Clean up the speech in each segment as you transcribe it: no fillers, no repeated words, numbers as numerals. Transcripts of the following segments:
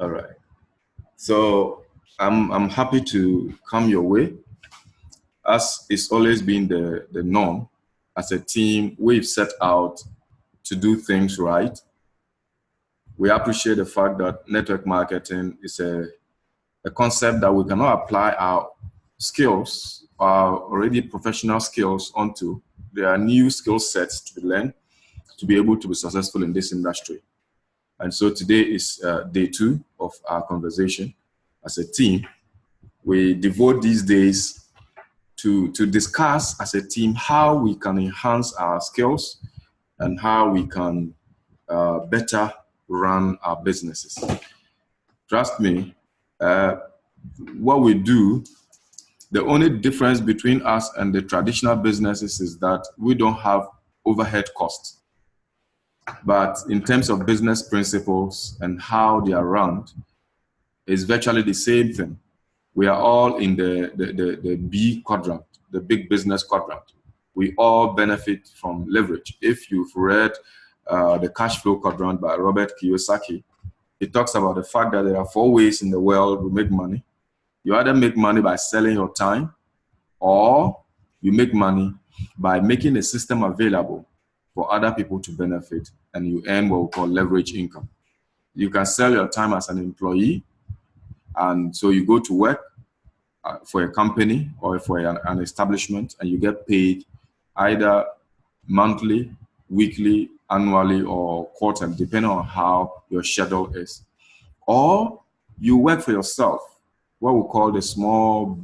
All right. So I'm happy to come your way. As it's always been the norm, as a team, we've set out to do things right. We appreciate the fact that network marketing is a concept that we cannot apply our skills, our already professional skills onto. There are new skill sets to be learned to be able to be successful in this industry. And so today is day 2 of our conversation as a team. We devote these days to discuss as a team how we can enhance our skills and how we can better run our businesses. Trust me, what we do, the only difference between us and the traditional businesses is that we don't have overhead costs. But in terms of business principles and how they are run, it's virtually the same thing. We are all in the B quadrant, the big business quadrant. We all benefit from leverage. If you've read the cash flow quadrant by Robert Kiyosaki, it talks about the fact that there are 4 ways in the world we make money. You either make money by selling your time, or you make money by making a system available for other people to benefit, and you earn what we call leverage income. You can sell your time as an employee, and so you go to work for a company or for an establishment, and you get paid either monthly, weekly, annually, or quarterly, depending on how your schedule is. Or you work for yourself, what we call the small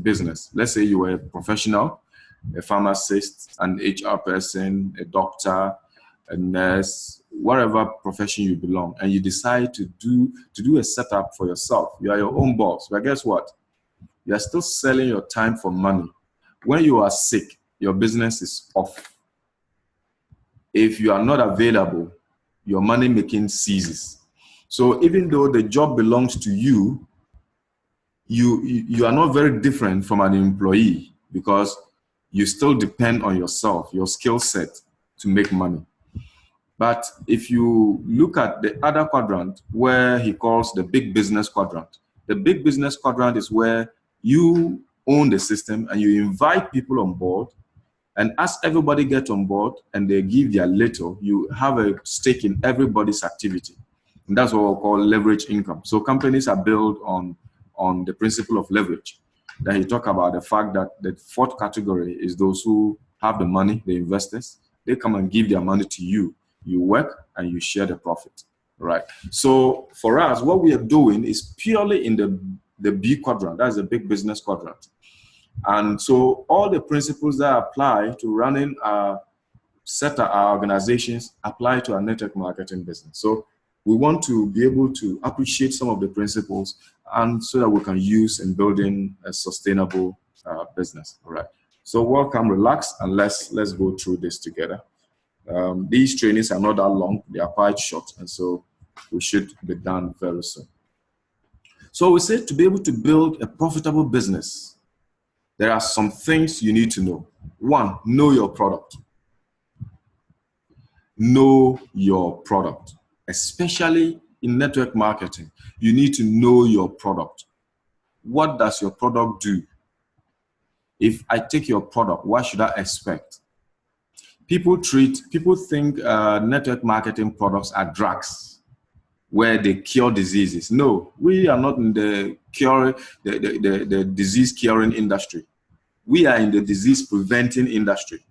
business. Let's say you were a professional, a pharmacist, an HR person, a doctor, a nurse, whatever profession you belong, and you decide to do a setup for yourself. You are your own boss. But guess what? You are still selling your time for money. When you are sick, your business is off. If you are not available, your money making ceases. So even though the job belongs to you, you are not very different from an employee, because you still depend on yourself, your skill set, to make money. But if you look at the other quadrant, where he calls the big business quadrant, the big business quadrant is where you own the system and you invite people on board. And as everybody gets on board and they give their little, you have a stake in everybody's activity. And that's what we call leverage income. So companies are built on the principle of leverage. Then he talk about the fact that the 4th category is those who have the money, the investors. They come and give their money to you. You work and you share the profit, right? So for us, what we are doing is purely in the B quadrant. That's the big business quadrant. And so all the principles that apply to running our organizations apply to our network marketing business. So we want to be able to appreciate some of the principles, and so that we can use in building a sustainable business. All right. So welcome, relax, and let's go through this together. These trainings are not that long; they are quite short, and so we should be done very soon. So we say to be able to build a profitable business, there are some things you need to know. 1, know your product. Know your product. Especially in network marketing, you need to know your product. What does your product do? If I take your product, what should I expect? People think network marketing products are drugs where they cure diseases. No, we are not in the disease curing industry. We are in the disease preventing industry.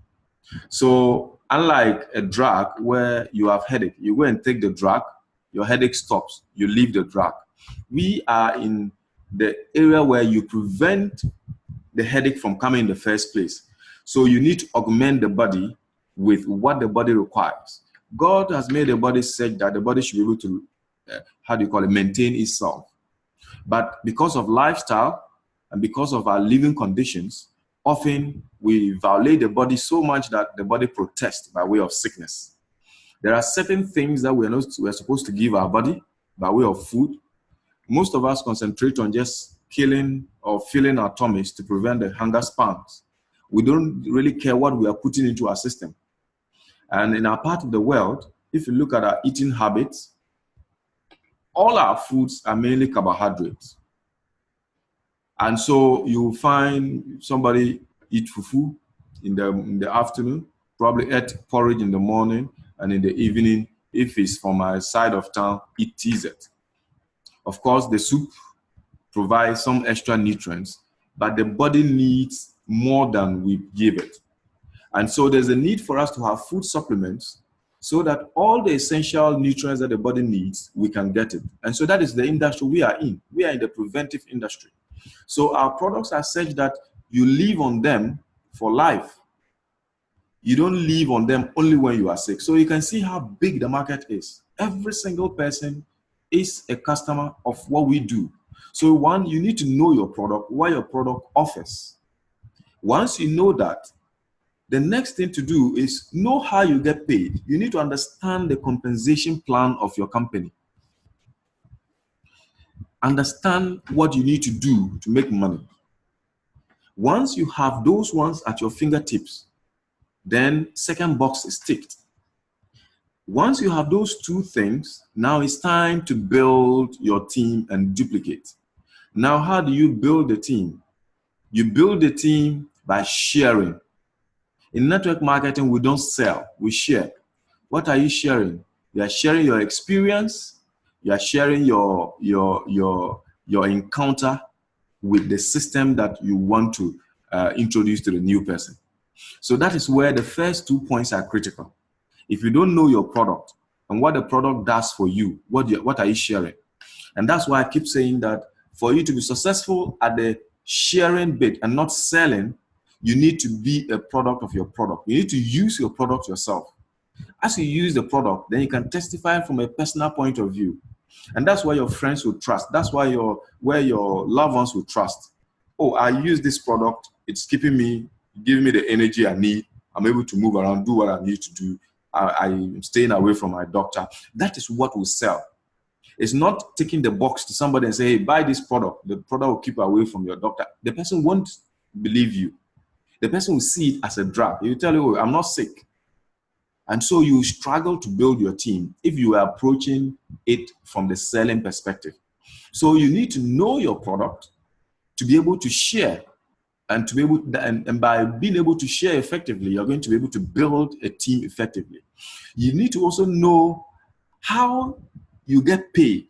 So unlike a drug where you have headache, you go and take the drug, your headache stops, you leave the drug. We are in the area where you prevent the headache from coming in the first place. So you need to augment the body with what the body requires. God has made the body such that the body should be able to, maintain itself. But because of lifestyle and because of our living conditions, often we violate the body so much that the body protests by way of sickness. There are certain things that we're supposed to give our body by way of food. Most of us concentrate on just killing or filling our tummies to prevent the hunger spasms. We don't really care what we are putting into our system. And in our part of the world, if you look at our eating habits, all our foods are mainly carbohydrates. And so you find somebody eat fufu in the afternoon, probably eat porridge in the morning, and in the evening, if it's from my side of town, eat TZ. Of course, the soup provides some extra nutrients, but the body needs more than we give it. And so there's a need for us to have food supplements so that all the essential nutrients that the body needs, we can get it. And so that is the industry we are in. We are in the preventive industry. So our products are such that you live on them for life. You don't live on them only when you are sick. So you can see how big the market is. Every single person is a customer of what we do. So one, you need to know your product, what your product offers. Once you know that, the next thing to do is know how you get paid. You need to understand the compensation plan of your company. Understand what you need to do to make money. Once you have those ones at your fingertips, then second box is ticked. Once you have those two things, now it's time to build your team and duplicate. Now, how do you build the team? You build the team by sharing. In network marketing, we don't sell, we share. What are you sharing? You are sharing your experience. You are sharing your encounter with the system that you want to introduce to the new person. So that is where the first 2 points are critical. If you don't know your product and what the product does for you, what are you sharing? And that's why I keep saying that for you to be successful at the sharing bit and not selling, you need to be a product of your product. You need to use your product yourself. As you use the product, then you can testify from a personal point of view. And that's why your friends will trust. That's why where your loved ones will trust. Oh, I use this product. It's keeping me, giving me the energy I need. I'm able to move around, do what I need to do. I'm staying away from my doctor. That is what will sell. It's not taking the box to somebody and say, hey, buy this product. The product will keep away from your doctor. The person won't believe you. The person will see it as a drug. He will tell you, oh, I'm not sick. And so you struggle to build your team if you are approaching it from the selling perspective. So you need to know your product to be able to share and to be able, and by being able to share effectively, you're going to be able to build a team effectively. You need to also know how you get paid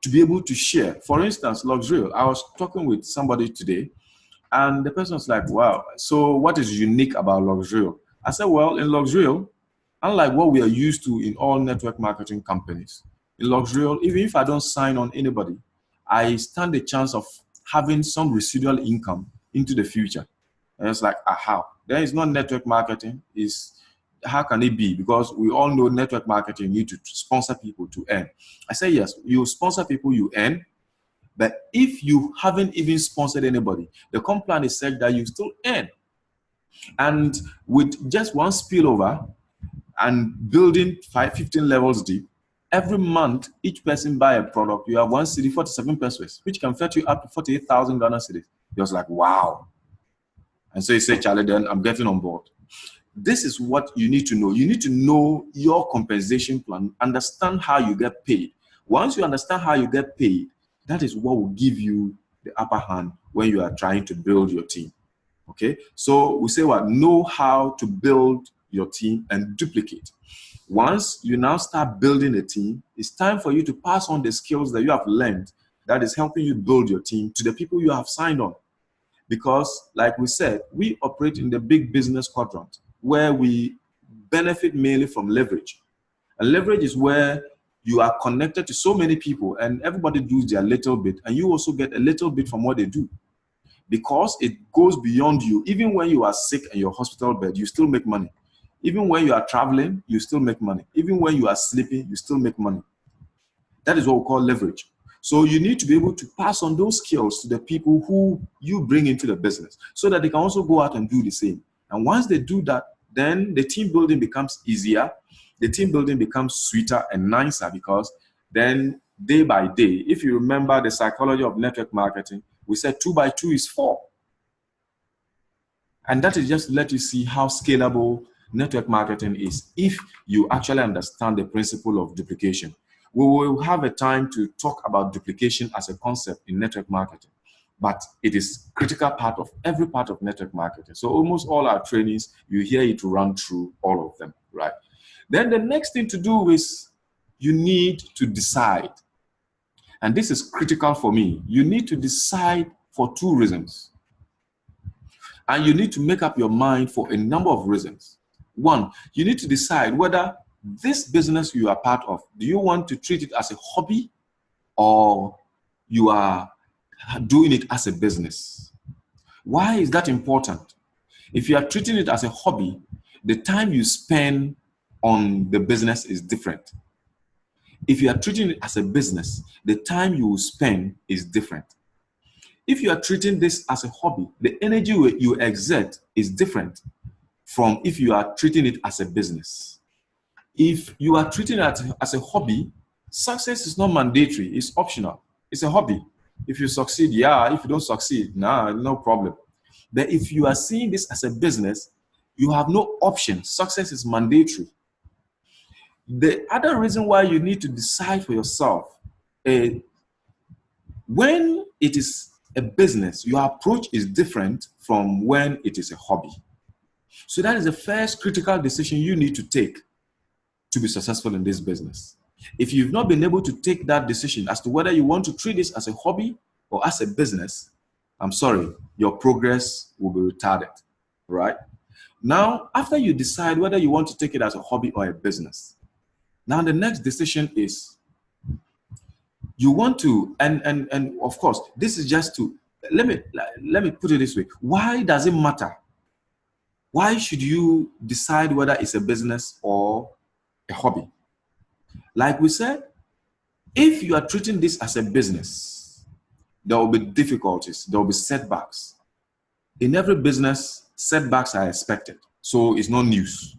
to be able to share. For instance, Luxurial. I was talking with somebody today, and the person was like, wow, so what is unique about Luxurial? I said, well, in Luxurial, unlike what we are used to in all network marketing companies, in Luxurial, even if I don't sign on anybody, I stand a chance of having some residual income into the future. And it's like, how? Then it's not network marketing, it's how can it be? Because we all know network marketing, you need to sponsor people to earn. I say, yes, you sponsor people, you earn. But if you haven't even sponsored anybody, the comp plan is such that you still earn. And with just one spillover and building 15 levels deep, every month, each person buy a product, you have one city, 47 pesos, which can fetch you up to 48,000 Ghana cedis. He was like, wow. And so he said, Charlie, then I'm getting on board. This is what you need to know. You need to know your compensation plan, understand how you get paid. Once you understand how you get paid, that is what will give you the upper hand when you are trying to build your team. Okay? So we say what? Know how to build your team and duplicate. Once you now start building a team, it's time for you to pass on the skills that you have learned that is helping you build your team to the people you have signed on. Because, like we said, we operate in the big business quadrant where we benefit mainly from leverage. And leverage is where you are connected to so many people and everybody does their little bit, and you also get a little bit from what they do. Because it goes beyond you. Even when you are sick in your hospital bed, you still make money. Even when you are traveling, you still make money. Even when you are sleeping, you still make money. That is what we call leverage. So you need to be able to pass on those skills to the people who you bring into the business so that they can also go out and do the same. And once they do that, then the team building becomes easier. The team building becomes sweeter and nicer because then day by day, if you remember the psychology of network marketing, we said 2 by 2 is 4. And that is just to let you see how scalable network marketing is if you actually understand the principle of duplication. We will have a time to talk about duplication as a concept in network marketing, but it is critical part of every part of network marketing. So almost all our trainings, you hear it run through all of them, right? Then the next thing to do is you need to decide. And this is critical for me. You need to decide for 2 reasons. And you need to make up your mind for a number of reasons. 1, you need to decide whether this business you are part of, do you want to treat it as a hobby or you are doing it as a business? Why is that important? If you are treating it as a hobby, the time you spend on the business is different. If you are treating it as a business, the time you will spend is different. If you are treating this as a hobby, the energy you exert is different from if you are treating it as a business. If you are treating it as a hobby, success is not mandatory, it's optional. It's a hobby. If you succeed, yeah. If you don't succeed, nah, no problem. But if you are seeing this as a business, you have no option. Success is mandatory. The other reason why you need to decide for yourself, when it is a business, your approach is different from when it is a hobby. So that is the first critical decision you need to take to be successful in this business. If you've not been able to take that decision as to whether you want to treat this as a hobby or as a business, I'm sorry, your progress will be retarded, right? Now, after you decide whether you want to take it as a hobby or a business, now the next decision is you want to, and of course, this is just to, let me put it this way. Why does it matter? Why should you decide whether it's a business or a hobby? Like we said, if you are treating this as a business, there will be difficulties, there will be setbacks. In every business, setbacks are expected, so it's no news.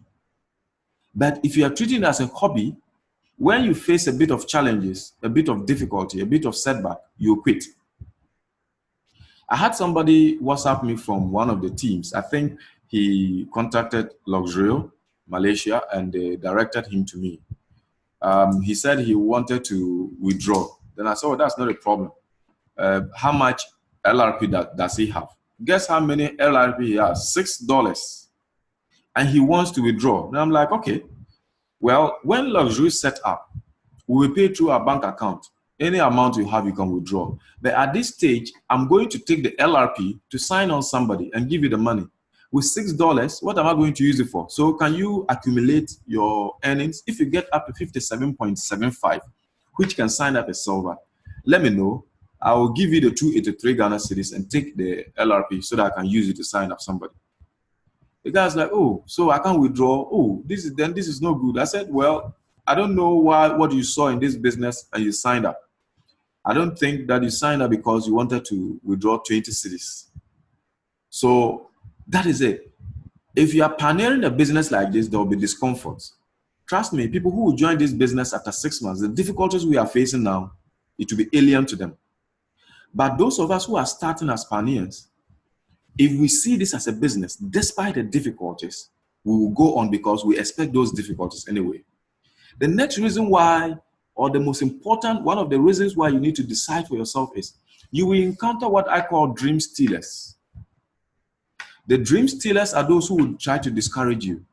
But if you are treating it as a hobby, when you face a bit of challenges, a bit of difficulty, a bit of setback, you quit. I had somebody WhatsApp me from one of the teams. I think he contacted Luxurio, Malaysia, and they directed him to me. He said he wanted to withdraw. Then I said, oh, that's not a problem. How much LRP does he have? Guess how many LRP he has? $6. And he wants to withdraw. And I'm like, okay. Well, when Luxury set up, we will pay through our bank account. Any amount you have, you can withdraw. But at this stage, I'm going to take the LRP to sign on somebody and give you the money. With $6, what am I going to use it for? So can you accumulate your earnings? If you get up to 57.75, which can sign up a silver, let me know. I will give you the 283 Ghana cedis and take the LRP so that I can use it to sign up somebody. The guy's like, oh, so I can't withdraw. Oh, this is no good. I said, well, I don't know what you saw in this business and you signed up. I don't think that you signed up because you wanted to withdraw 20 cedis. So that is it. If you are pioneering a business like this, there will be discomfort. Trust me, people who will join this business after 6 months, the difficulties we are facing now, it will be alien to them. But those of us who are starting as pioneers, if we see this as a business, despite the difficulties, we will go on because we expect those difficulties anyway. The next reason why, or the most important, one of the reasons why you need to decide for yourself is you will encounter what I call dream stealers. The dream stealers are those who will try to discourage you.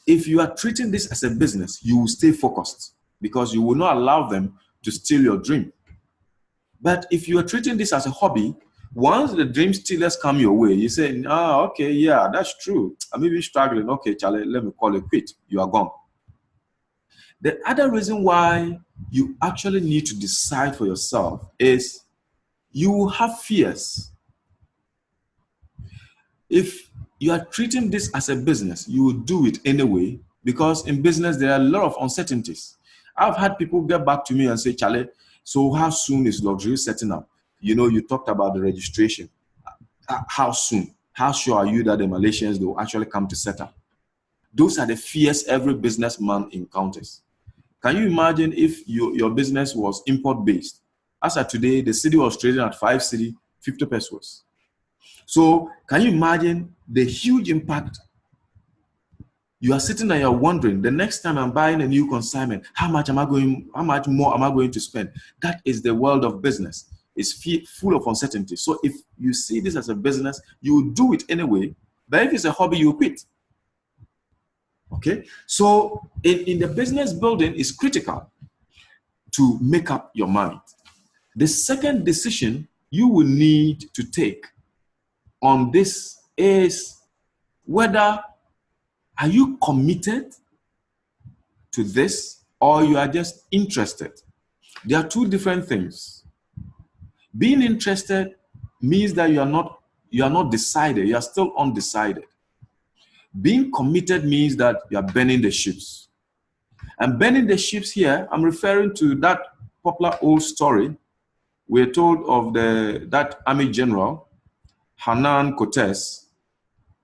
If you are treating this as a business, you will stay focused because you will not allow them to steal your dream. But if you are treating this as a hobby, once the dream stealers come your way, you say, oh, okay, yeah, that's true. I may be struggling. Okay, Charlie, let me call it quit. You are gone. The other reason why you actually need to decide for yourself is you will have fears. If you are treating this as a business, you will do it anyway because in business, there are a lot of uncertainties. I've had people get back to me and say, Charlie, so how soon is Luxury setting up? You know, you talked about the registration. How soon? How sure are you that the Malaysians will actually come to set up? Those are the fears every businessman encounters. Can you imagine if your business was import-based? As of today, the cedi was trading at 5 cedi, 50 pesos. So can you imagine the huge impact You are sitting and you're wondering, the next time I'm buying a new consignment, how much more am I going to spend? That is the world of business. It's full of uncertainty. So if you see this as a business, you will do it anyway. But if it's a hobby, you quit. Okay? So in the business building, it's critical to make up your mind. The second decision you will need to take on this is whether are you committed to this or you are just interested. There are two different things. Being interested means that you are not decided, you are still undecided. Being committed means that you are burning the ships. And burning the ships here, I'm referring to that popular old story we're told of that army general, Hernan Cortés,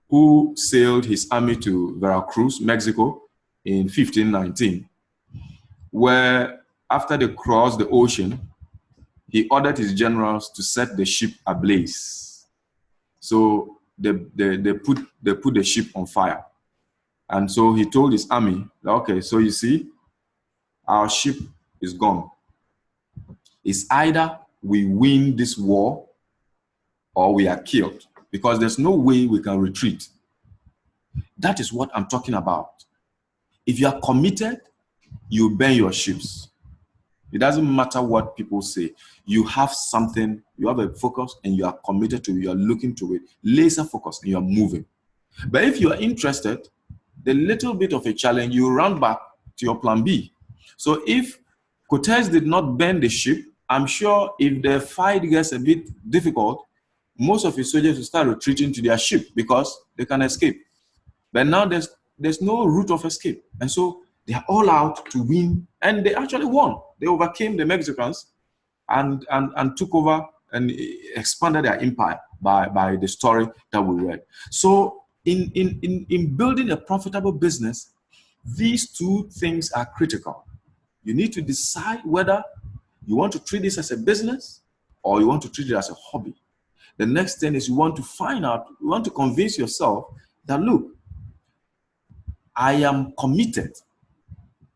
who sailed his army to Veracruz, Mexico in 1519, where after they crossed the ocean, he ordered his generals to set the ship ablaze. So they put the ship on fire. And so he told his army, okay, so you see, our ship is gone. It's either we win this war or we are killed, because there's no way we can retreat. That is what I'm talking about. If you are committed, you burn your ships. It doesn't matter what people say. You have something, you have a focus, and you are committed to it, you are looking to it, laser focus, and you are moving. But if you are interested, the little bit of a challenge, you run back to your plan B. So if Cortés did not burn the ship, I'm sure if the fight gets a bit difficult, most of his soldiers will start retreating to their ship because they can escape. But now there's no route of escape. And so they are all out to win. And they actually won. They overcame the Mexicans and took over and expanded their empire by the story that we read. So in building a profitable business, these two things are critical. You need to decide whether you want to treat this as a business or you want to treat it as a hobby. The next thing is you want to convince yourself that, look, I am committed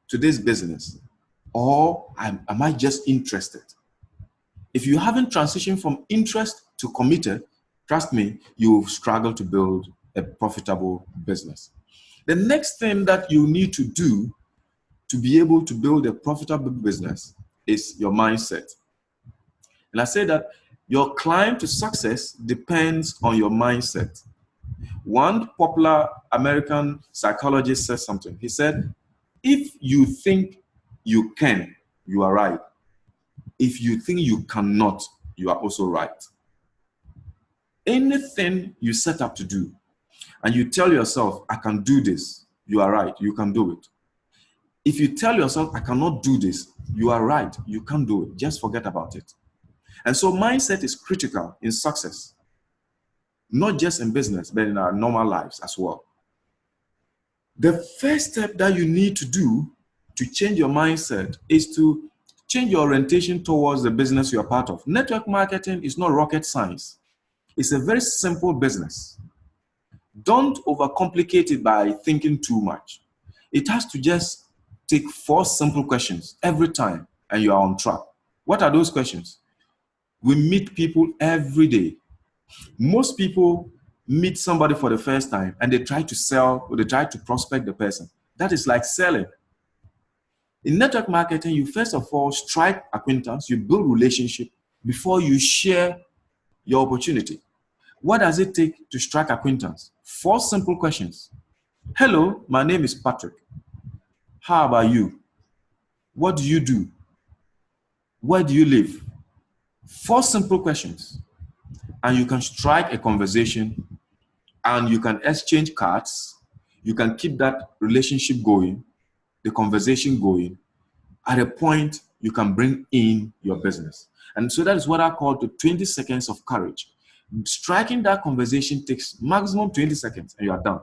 to this business, or am I just interested? If you haven't transitioned from interest to committed, trust me, you will struggle to build a profitable business. The next thing that you need to do to be able to build a profitable business is your mindset. And I say that your climb to success depends on your mindset. One popular American psychologist said something. He said, if you think you can, you are right. If you think you cannot, you are also right. Anything you set up to do and you tell yourself, I can do this, you are right, you can do it. If you tell yourself, I cannot do this, you are right, you can't do it. Just forget about it. And so mindset is critical in success, not just in business, but in our normal lives as well. The first step that you need to do to change your mindset is to change your orientation towards the business you are part of. Network marketing is not rocket science. It's a very simple business. Don't overcomplicate it by thinking too much. It has to just take 4 simple questions every time and you are on track. What are those questions? We meet people every day. Most people meet somebody for the first time and they try to sell or they try to prospect the person. That is like selling. In network marketing, you first of all strike acquaintance, you build relationship before you share your opportunity. What does it take to strike acquaintance? 4 simple questions. Hello, my name is Patrick. How about you? What do you do? Where do you live? 4 simple questions. And you can strike a conversation and you can exchange cards. You can keep that relationship going, the conversation going. At a point, you can bring in your business. And so that is what I call the 20 seconds of courage. Striking that conversation takes maximum 20 seconds and you are done.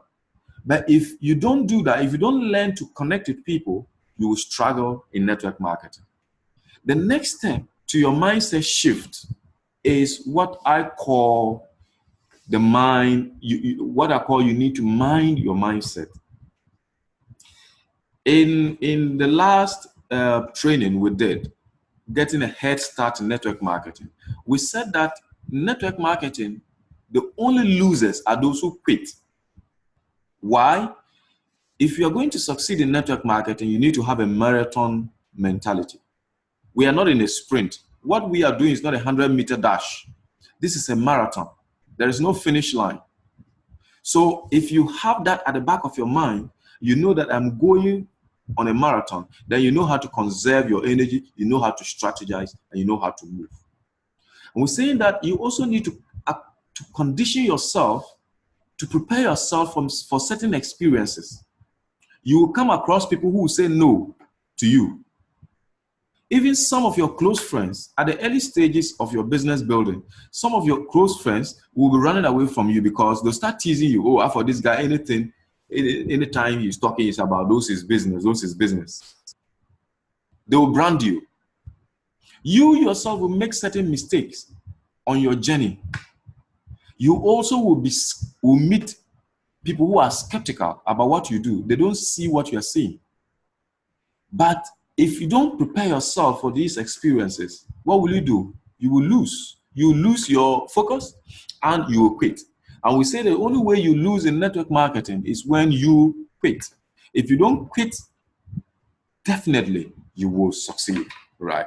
But if you don't do that, if you don't learn to connect with people, you will struggle in network marketing. The next step to your mindset shift is what I call the mind, you need to mind your mindset. In the last training we did, getting a head start in network marketing, we said that network marketing, the only losers are those who quit. Why? If you are going to succeed in network marketing, you need to have a marathon mentality. We are not in a sprint. What we are doing is not a 100-meter dash. This is a marathon. There is no finish line. So if you have that at the back of your mind, you know that I'm going on a marathon, then you know how to conserve your energy, you know how to strategize, and you know how to move. And we're saying that you also need to condition yourself, to prepare yourself for certain experiences. You will come across people who will say no to you. Even some of your close friends, at the early stages of your business building, some of your close friends will be running away from you because they'll start teasing you. Oh, for this guy, anytime he's talking, it's about those his business. They will brand you. You yourself will make certain mistakes on your journey. You also will meet people who are skeptical about what you do. They don't see what you're seeing. But if you don't prepare yourself for these experiences, what will you do? You will lose. You will lose your focus and you will quit. And we say the only way you lose in network marketing is when you quit. If you don't quit, definitely you will succeed, right?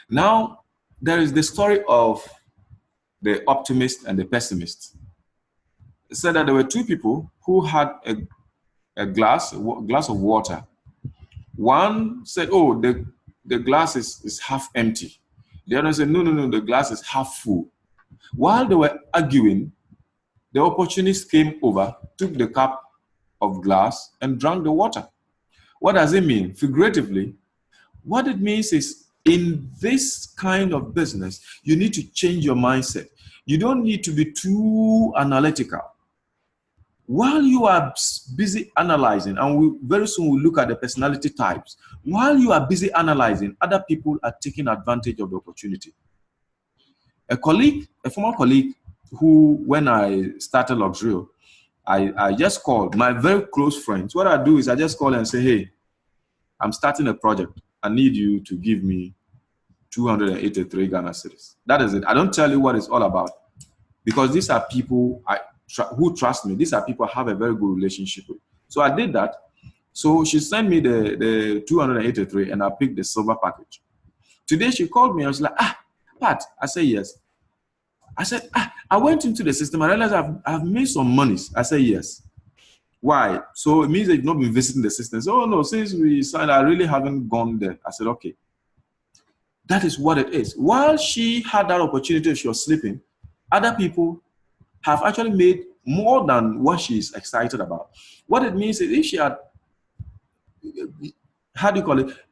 Now, there is the story of the optimist and the pessimist. It said that there were two people who had a glass of water. One said, oh, the glass is half empty. The other said, no, the glass is half full. While they were arguing, the opportunist came over, took the cup of glass and drank the water. What does it mean? Figuratively, what it means is in this kind of business, you need to change your mindset. You don't need to be too analytical. While you are busy analyzing, and we very soon will look at the personality types, while you are busy analyzing, other people are taking advantage of the opportunity. A former colleague who, when I started Luxurio, I just called my very close friends. What I do is I just call and say, hey, I'm starting a project. I need you to give me 283 Ghana cedis. That is it. I don't tell you what it's all about because these are people who trust me. These are people I have a very good relationship with. So I did that. So she sent me the 283 and I picked the silver package. Today she called me and was like, Pat. I said, yes. I said, I went into the system. I realized I've made some monies. I said, yes. Why? So it means that you've not been visiting the system. So, oh no, since we signed, I really haven't gone there. I said, okay. That is what it is. While she had that opportunity, she was sleeping, other people have actually made more than what she is excited about. What it means is if she had,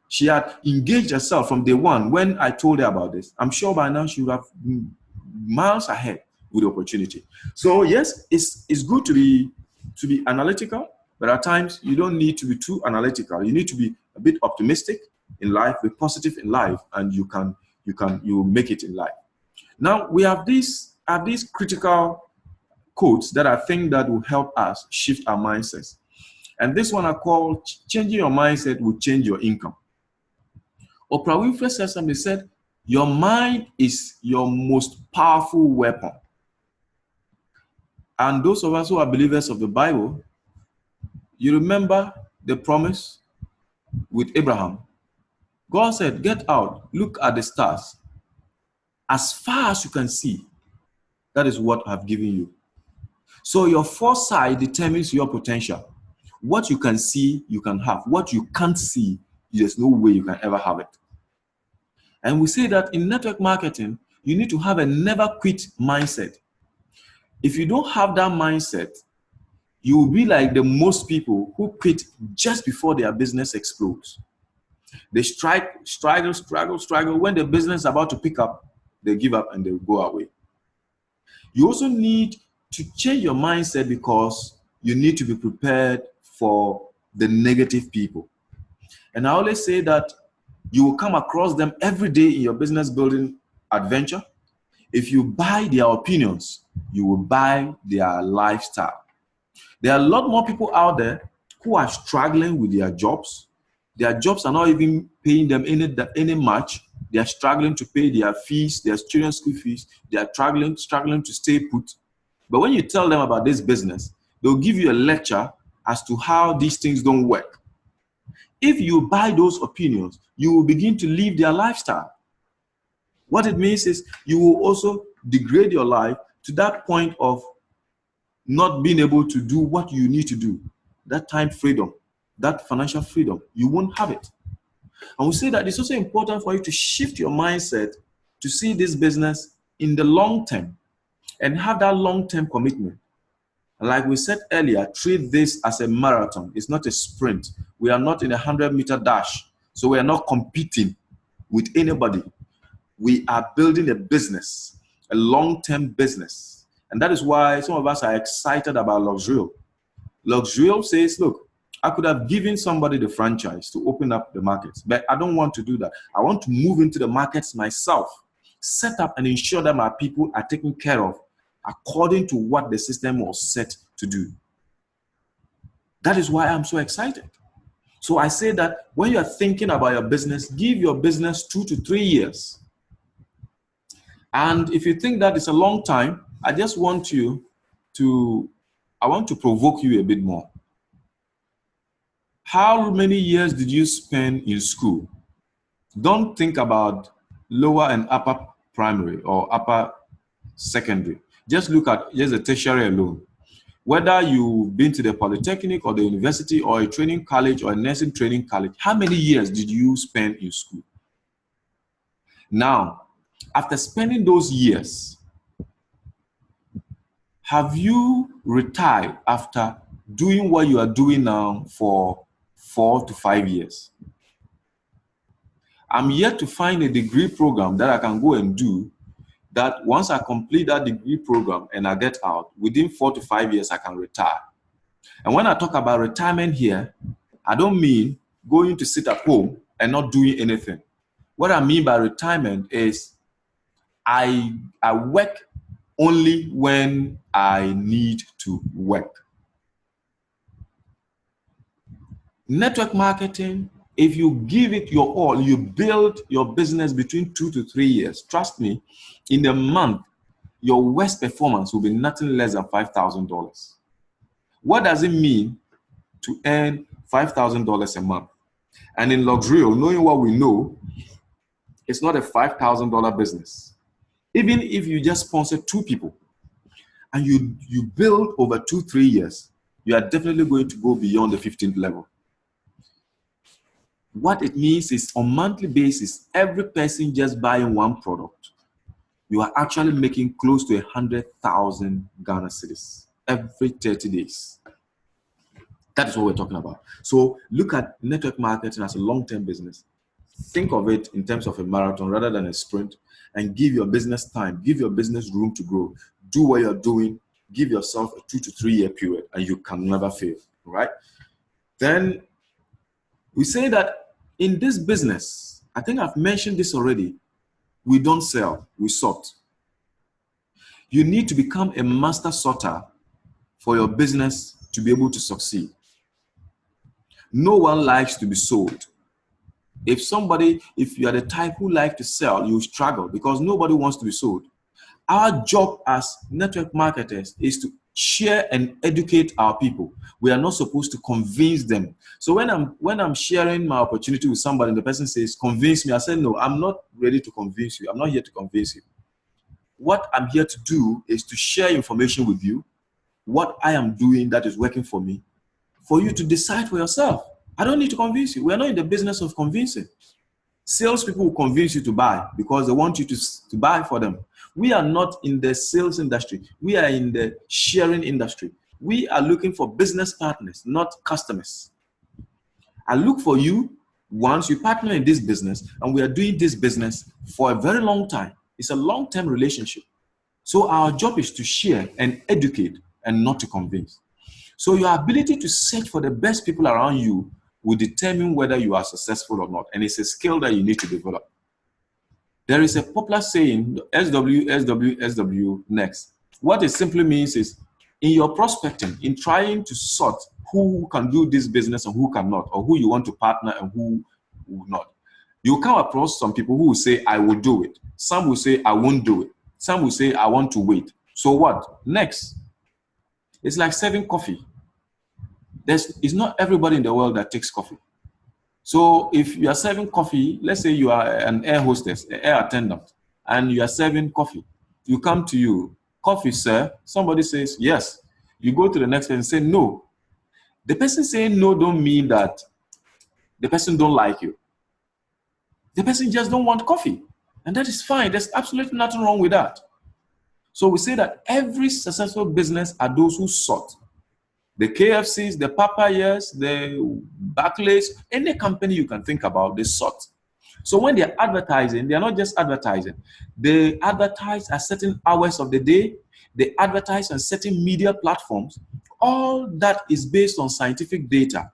she had engaged herself from day one when I told her about this, I'm sure by now she would have been miles ahead with the opportunity. So yes, it's good to be analytical, but at times you don't need to be too analytical. You need to be a bit optimistic in life, be positive in life, and you will make it in life. Now we have these critical quotes that I think that will help us shift our mindsets. And this one I call changing your mindset will change your income. Oprah Winfrey said something, said, your mind is your most powerful weapon. And those of us who are believers of the Bible, you remember the promise with Abraham. God said, get out, look at the stars. As far as you can see, that is what I've given you. So your foresight determines your potential. What you can see, you can have. What you can't see, there's no way you can ever have it. And we say that in network marketing, you need to have a never quit mindset. If you don't have that mindset, you will be like the most people who quit just before their business explodes. They struggle. When the business is about to pick up, they give up and they go away. You also need to change your mindset because you need to be prepared for the negative people. And I always say that you will come across them every day in your business building adventure. If you buy their opinions, you will buy their lifestyle. There are a lot more people out there who are struggling with their jobs, Their jobs are not even paying them any much. They are struggling to pay their fees, their children's school fees. They are struggling to stay put. But when you tell them about this business, they'll give you a lecture as to how these things don't work. If you buy those opinions, you will begin to live their lifestyle. What it means is you will also degrade your life to that point of not being able to do what you need to do. That time freedom, that financial freedom, you won't have it. And we say that it's also important for you to shift your mindset to see this business in the long term and have that long-term commitment. Like we said earlier, treat this as a marathon. It's not a sprint. We are not in a 100-meter dash. So we are not competing with anybody. We are building a business, a long-term business. And that is why some of us are excited about Luxurial. Luxurial says, look, I could have given somebody the franchise to open up the markets, but I don't want to do that. I want to move into the markets myself, set up and ensure that my people are taken care of according to what the system was set to do. That is why I'm so excited. So I say that when you are thinking about your business, give your business 2 to 3 years. And if you think that is a long time, I just want you to, I want to provoke you a bit more. How many years did you spend in school? Don't think about lower and upper primary or upper secondary. Just look at just the tertiary alone. Whether you've been to the polytechnic or the university or a training college or a nursing training college, how many years did you spend in school? Now, after spending those years, have you retired after doing what you are doing now for 4 to 5 years? I'm yet to find a degree program that I can go and do that once I complete that degree program and I get out, within 4 to 5 years, I can retire. And when I talk about retirement here, I don't mean going to sit at home and not doing anything. What I mean by retirement is I work only when I need to work. Network marketing, if you give it your all, you build your business between 2 to 3 years. Trust me, in a month, your worst performance will be nothing less than $5,000. What does it mean to earn $5,000 a month? And in Luxurial, knowing what we know, it's not a $5,000 business. Even if you just sponsor 2 people and you build over 2-3 years, you are definitely going to go beyond the 15th level. What it means is on a monthly basis, every person just buying one product, you are actually making close to 100,000 Ghana cedis every 30 days. That is what we're talking about. So look at network marketing as a long-term business. Think of it in terms of a marathon rather than a sprint, and give your business time, give your business room to grow. Do what you're doing, give yourself a 2 to 3 year period, and you can never fail, right? Then we say that in this business, I think I've mentioned this already, we don't sell, we sort. You need to become a master sorter for your business to be able to succeed. No one likes to be sold. If you are the type who like to sell, you struggle because nobody wants to be sold. Our job as network marketers is to share and educate our people. We are not supposed to convince them. So when I'm sharing my opportunity with somebody and the person says, convince me, I say, no, I'm not ready to convince you. I'm not here to convince you. What I'm here to do is to share information with you, what I am doing that is working for me, for you to decide for yourself. I don't need to convince you. We're not in the business of convincing. Salespeople will convince you to buy because they want you to buy for them. We are not in the sales industry. We are in the sharing industry. We are looking for business partners, not customers. I look for you once you partner in this business, and we are doing this business for a very long time. It's a long-term relationship. So our job is to share and educate and not to convince. So your ability to search for the best people around you will determine whether you are successful or not. And it's a skill that you need to develop. There is a popular saying, SW, SW, SW, next. What it simply means is, in your prospecting, in trying to sort who can do this business and who cannot, or who you want to partner and who will not. You come across some people who will say, I will do it. Some will say, I won't do it. Some will say, I want to wait. So what? Next. It's like serving coffee. It's not everybody in the world that takes coffee. So if you are serving coffee, let's say you are an air hostess, an air attendant, and you are serving coffee. You come to you, coffee, sir. Somebody says, yes. You go to the next person and say, no. The person saying no don't mean that the person don't like you. The person just don't want coffee. And that is fine. There's absolutely nothing wrong with that. So we say that every successful business are those who sought. The KFCs, the Papayas, the Barclays, any company you can think about, they sought. So when they're advertising, they're not just advertising. They advertise at certain hours of the day. They advertise on certain media platforms. All that is based on scientific data.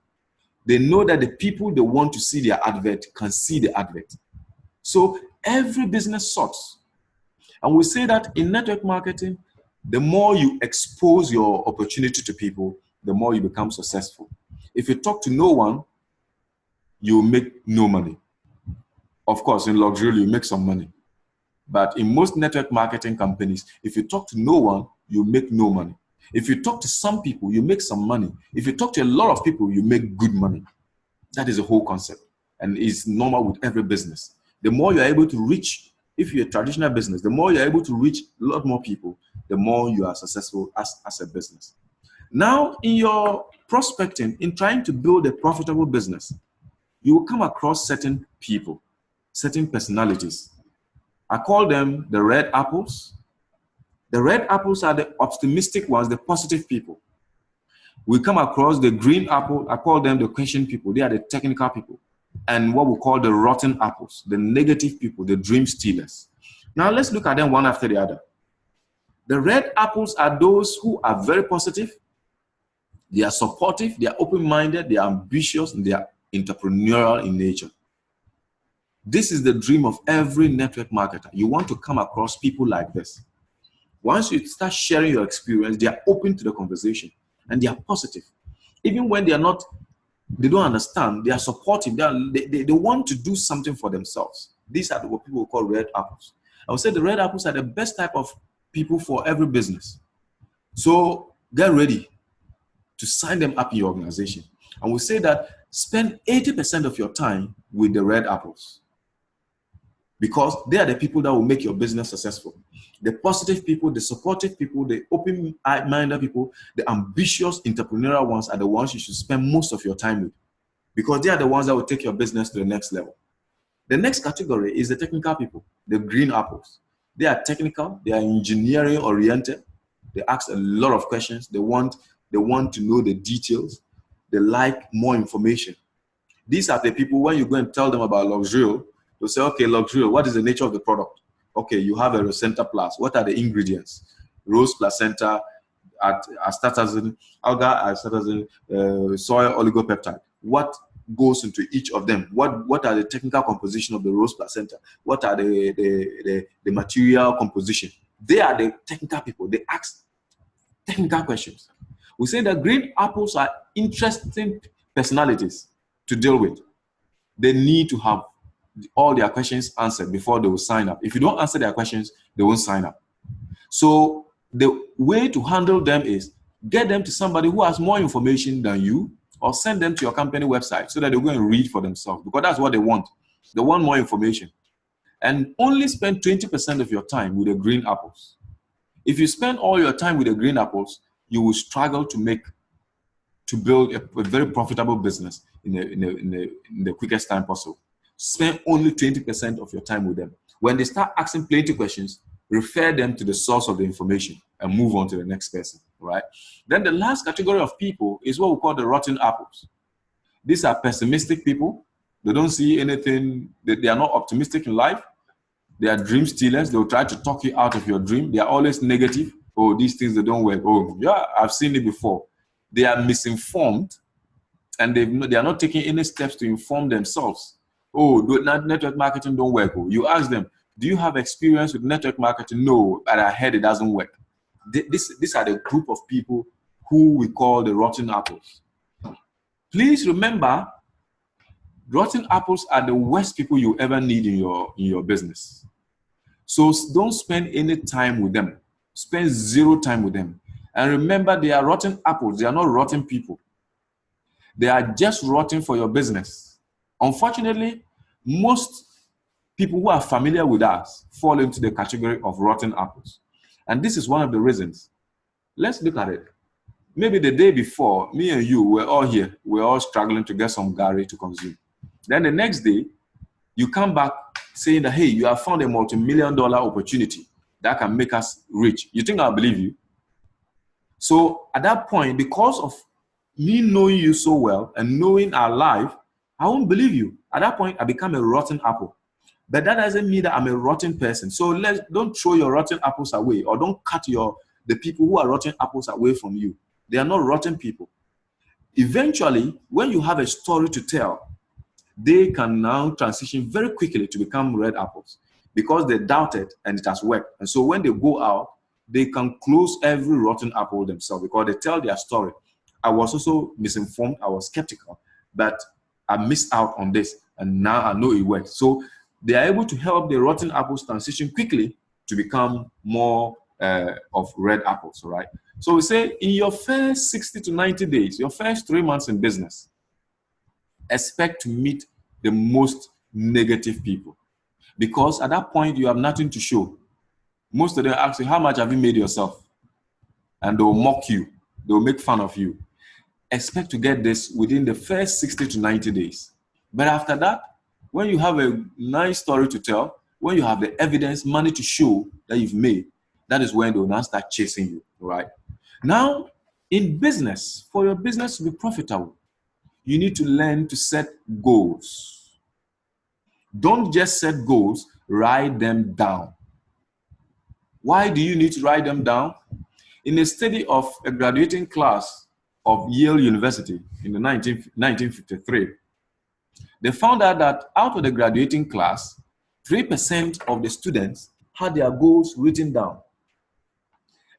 They know that the people they want to see their advert can see the advert. So every business sorts. And we say that in network marketing, the more you expose your opportunity to people, the more you become successful. If you talk to no one, you make no money. Of course, in luxury, you make some money. But in most network marketing companies, if you talk to no one, you make no money. If you talk to some people, you make some money. If you talk to a lot of people, you make good money. That is the whole concept. And it's normal with every business. The more you're able to reach, if you're a traditional business, the more you're able to reach a lot more people, the more you are successful as a business. Now, in your prospecting, in trying to build a profitable business, you will come across certain people, certain personalities. I call them the red apples. The red apples are the optimistic ones, the positive people. We come across the green apple. I call them the question people. They are the technical people. And what we call the rotten apples, the negative people, the dream stealers. Now let's look at them one after the other. The red apples are those who are very positive. They are supportive, they are open-minded, they are ambitious, and they are entrepreneurial in nature. This is the dream of every network marketer. You want to come across people like this. Once you start sharing your experience, they are open to the conversation and they are positive. Even when they don't understand, they are supportive. They want to do something for themselves. These are what people call red apples. I would say the red apples are the best type of people for every business. So get ready to sign them up in your organization. And we say that spend 80% of your time with the red apples, because they are the people that will make your business successful. The positive people, the supportive people, the open-minded people, the ambitious entrepreneurial ones are the ones you should spend most of your time with, because they are the ones that will take your business to the next level. The next category is the technical people, the green apples. They are technical, they are engineering oriented. They ask a lot of questions. They want to know the details. They like more information. These are the people, when you go and tell them about Luxurio, they'll say, okay, Luxurio, what is the nature of the product? Okay, you have a Rosenta Plus. What are the ingredients? Rose placenta, astatazine, alga astatazine, soy oligopeptide. What goes into each of them? What are the technical composition of the rose placenta? What are the material composition? They are the technical people. They ask technical questions. We say that green apples are interesting personalities to deal with. They need to have all their questions answered before they will sign up. If you don't answer their questions, they won't sign up. So the way to handle them is get them to somebody who has more information than you, or send them to your company website so that they go and read for themselves, because that's what they want. They want more information. And only spend 20% of your time with the green apples. If you spend all your time with the green apples, you will struggle to build a very profitable business in the quickest time possible. Spend only 20% of your time with them. When they start asking plenty questions, refer them to the source of the information and move on to the next person, right? Then the last category of people is what we call the rotten apples. These are pessimistic people. They don't see anything. They are not optimistic in life. They are dream stealers. They'll try to talk you out of your dream. They are always negative. Oh, these things, they don't work. Oh, yeah, I've seen it before. They are misinformed, and they are not taking any steps to inform themselves. Oh, network marketing don't work. Oh, you ask them, do you have experience with network marketing? No, but I heard it doesn't work. These are the group of people who we call the rotten apples. Please remember, rotten apples are the worst people you ever need in your business. So don't spend any time with them. Spend zero time with them. And remember, they are rotten apples. They are not rotten people. They are just rotten for your business. Unfortunately, most people who are familiar with us fall into the category of rotten apples. And this is one of the reasons. Let's look at it. Maybe the day before, me and you were all here. We're all struggling to get some gari to consume. Then the next day, you come back saying that, hey, you have found a multi-million-dollar opportunity that can make us rich. You think I'll believe you? So at that point, because of me knowing you so well and knowing our life, I won't believe you. At that point, I become a rotten apple. But that doesn't mean that I'm a rotten person. So don't throw your rotten apples away, or don't cut the people who are rotten apples away from you. They are not rotten people. Eventually, when you have a story to tell, they can now transition very quickly to become red apples because they doubted and it has worked. And so when they go out, they can close every rotten apple themselves because they tell their story. I was also misinformed. I was skeptical, but I missed out on this. And now I know it works. So they are able to help the rotten apples transition quickly to become more of red apples, right? So we say in your first 60 to 90 days, your first 3 months in business, expect to meet the most negative people. Because at that point, you have nothing to show. Most of them ask you, how much have you made yourself? And they'll mock you. They'll make fun of you. Expect to get this within the first 60 to 90 days. But after that, when you have a nice story to tell, when you have the evidence, money to show that you've made, that is when they'll now start chasing you, right? Now, in business, for your business to be profitable, you need to learn to set goals. Don't just set goals, write them down. Why do you need to write them down? In a study of a graduating class of Yale University in the 1953, they found out that out of the graduating class, 3% of the students had their goals written down.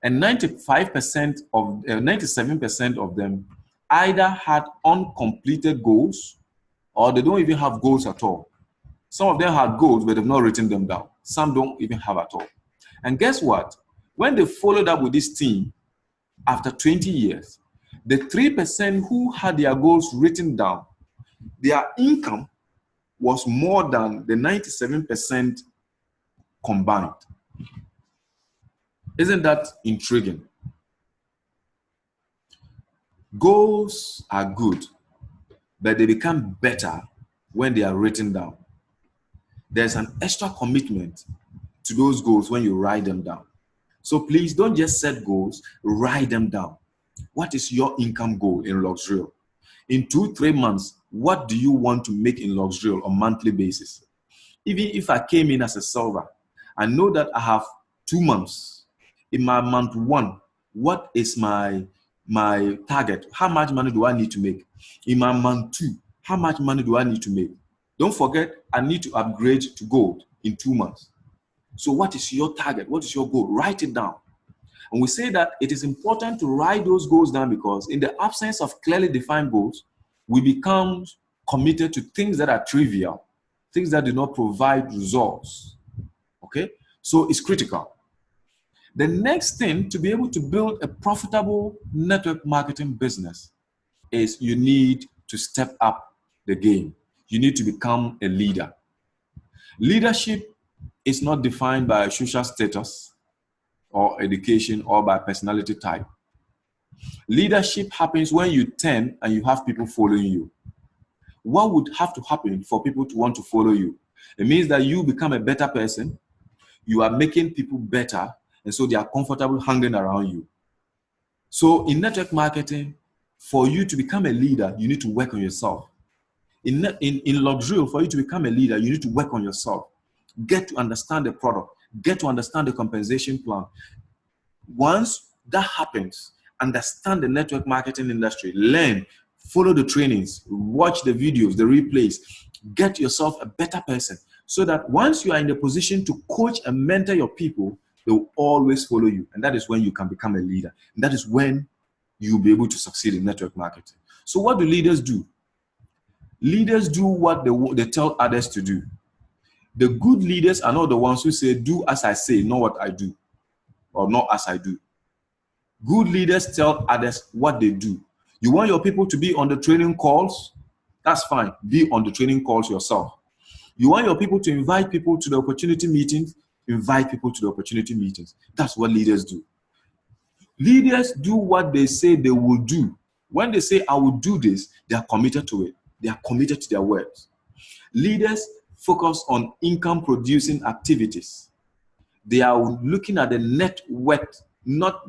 And 97% of them either had uncompleted goals or they don't even have goals at all. Some of them had goals, but they've not written them down. Some don't even have at all. And guess what? When they followed up with this team, after 20 years, the 3% who had their goals written down, their income was more than the 97% combined. Isn't that intriguing? Goals are good, but they become better when they are written down. There's an extra commitment to those goals when you write them down. So please don't just set goals, write them down. What is your income goal in Luxurial? In 2-3 months, what do you want to make in Luxurial on a monthly basis? Even if I came in as a silver, I know that I have 2 months. In my month 1, what is my target? How much money do I need to make? In my month 2, how much money do I need to make? Don't forget, I need to upgrade to gold in 2 months. So what is your target? What is your goal? Write it down. And we say that it is important to write those goals down because in the absence of clearly defined goals, we become committed to things that are trivial, things that do not provide results. Okay? So it's critical. The next thing to be able to build a profitable network marketing business is you need to step up the game. You need to become a leader. Leadership is not defined by social status or education or by personality type. Leadership happens when you turn and you have people following you. What would have to happen for people to want to follow you? It means that you become a better person. You are making people better. And so they are comfortable hanging around you. So in network marketing, for you to become a leader, you need to work on yourself. In Luxurial, for you to become a leader, you need to work on yourself. Get to understand the product. Get to understand the compensation plan. Once that happens, understand the network marketing industry. Learn, follow the trainings, watch the videos, the replays. Get yourself a better person so that once you are in the position to coach and mentor your people, they will always follow you. And that is when you can become a leader. And that is when you'll be able to succeed in network marketing. So what do leaders do? Leaders do what they tell others to do. The good leaders are not the ones who say, do as I say, not what I do, or not as I do. Good leaders tell others what they do. You want your people to be on the training calls? That's fine. Be on the training calls yourself. You want your people to invite people to the opportunity meetings? Invite people to the opportunity meetings. That's what leaders do. Leaders do what they say they will do. When they say, I will do this, they are committed to it. They are committed to their words. Leaders focus on income producing activities. They are looking at the net worth, not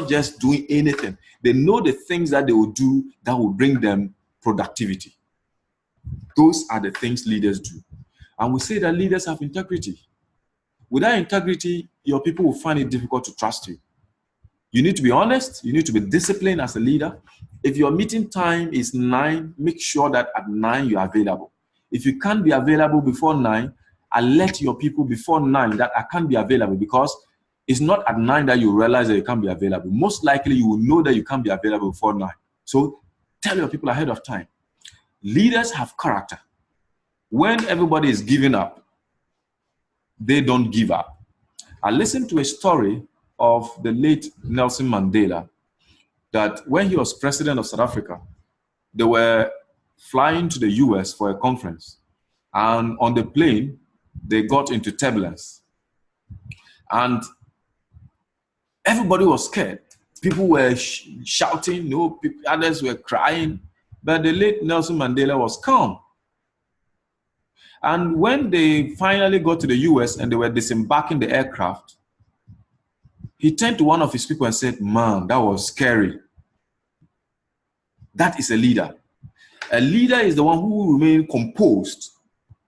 just doing anything. They know the things that they will do that will bring them productivity. Those are the things leaders do. And we say that leaders have integrity. Without integrity, your people will find it difficult to trust you. You need to be honest. You need to be disciplined as a leader. If your meeting time is 9, make sure that at 9 you are available. If you can't be available before 9, alert your people before 9 that I can't be available, because it's not at 9 that you realize that you can't be available. Most likely you will know that you can't be available before 9. So tell your people ahead of time. Leaders have character. When everybody is giving up, they don't give up. I listened to a story of the late Nelson Mandela, that when he was president of South Africa, they were flying to the US for a conference. And on the plane, they got into turbulence. And everybody was scared. People were shouting, others were crying. But the late Nelson Mandela was calm. And when they finally got to the US and they were disembarking the aircraft, he turned to one of his people and said, man, that was scary. That is a leader. A leader is the one who will remain composed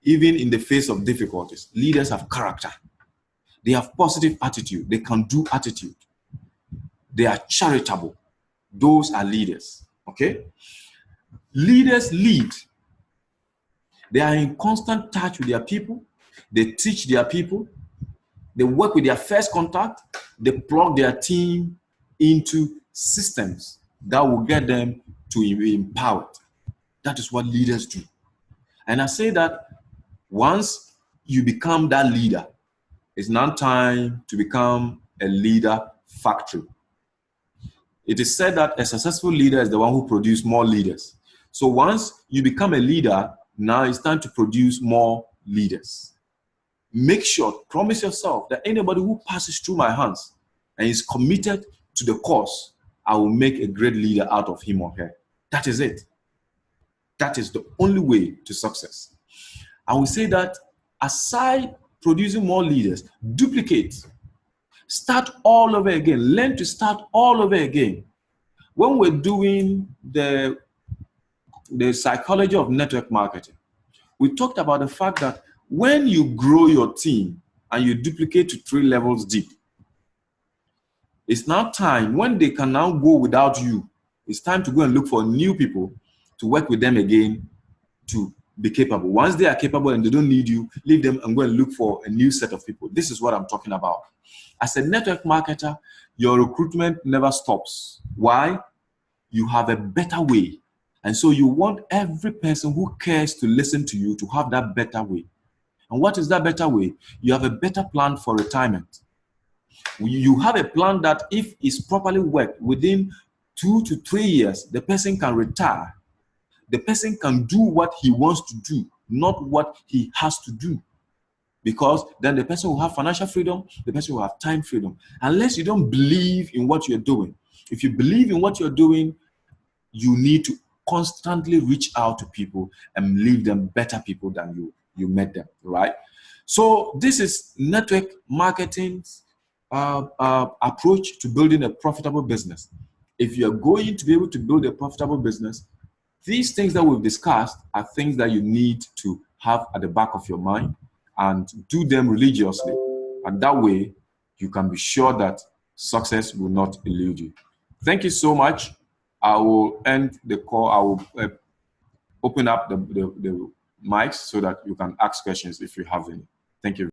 even in the face of difficulties. Leaders have character. They have positive attitude. They can do attitude. They are charitable. Those are leaders. Okay? Leaders lead. They are in constant touch with their people. They teach their people. They work with their first contact. They plug their team into systems that will get them to be empowered. That is what leaders do. And I say that once you become that leader, it's now time to become a leader factory. It is said that a successful leader is the one who produces more leaders. So once you become a leader, now it's time to produce more leaders. Make sure, promise yourself that anybody who passes through my hands and is committed to the cause, I will make a great leader out of him or her. That is it. That is the only way to success. I will say that aside producing more leaders, duplicate. Start all over again. Learn to start all over again. When we're doing the psychology of network marketing, we talked about the fact that when you grow your team and you duplicate to 3 levels deep, it's now time, when they can now go without you, it's time to go and look for new people to work with them again to be capable. Once they are capable and they don't need you, leave them and go and look for a new set of people. This is what I'm talking about. As a network marketer, your recruitment never stops. Why? You have a better way. And so you want every person who cares to listen to you to have that better way. And what is that better way? You have a better plan for retirement. You have a plan that if it's properly worked, within 2 to 3 years, the person can retire. The person can do what he wants to do, not what he has to do. Because then the person will have financial freedom, the person will have time freedom. Unless you don't believe in what you're doing. If you believe in what you're doing, you need to constantly reach out to people and leave them better people than you met them, right? So this is network marketing's approach to building a profitable business. If you're going to be able to build a profitable business, these things that we've discussed are things that you need to have at the back of your mind and do them religiously. And that way, you can be sure that success will not elude you. Thank you so much. I will end the call. I will open up the mics so that you can ask questions if you have any. Thank you.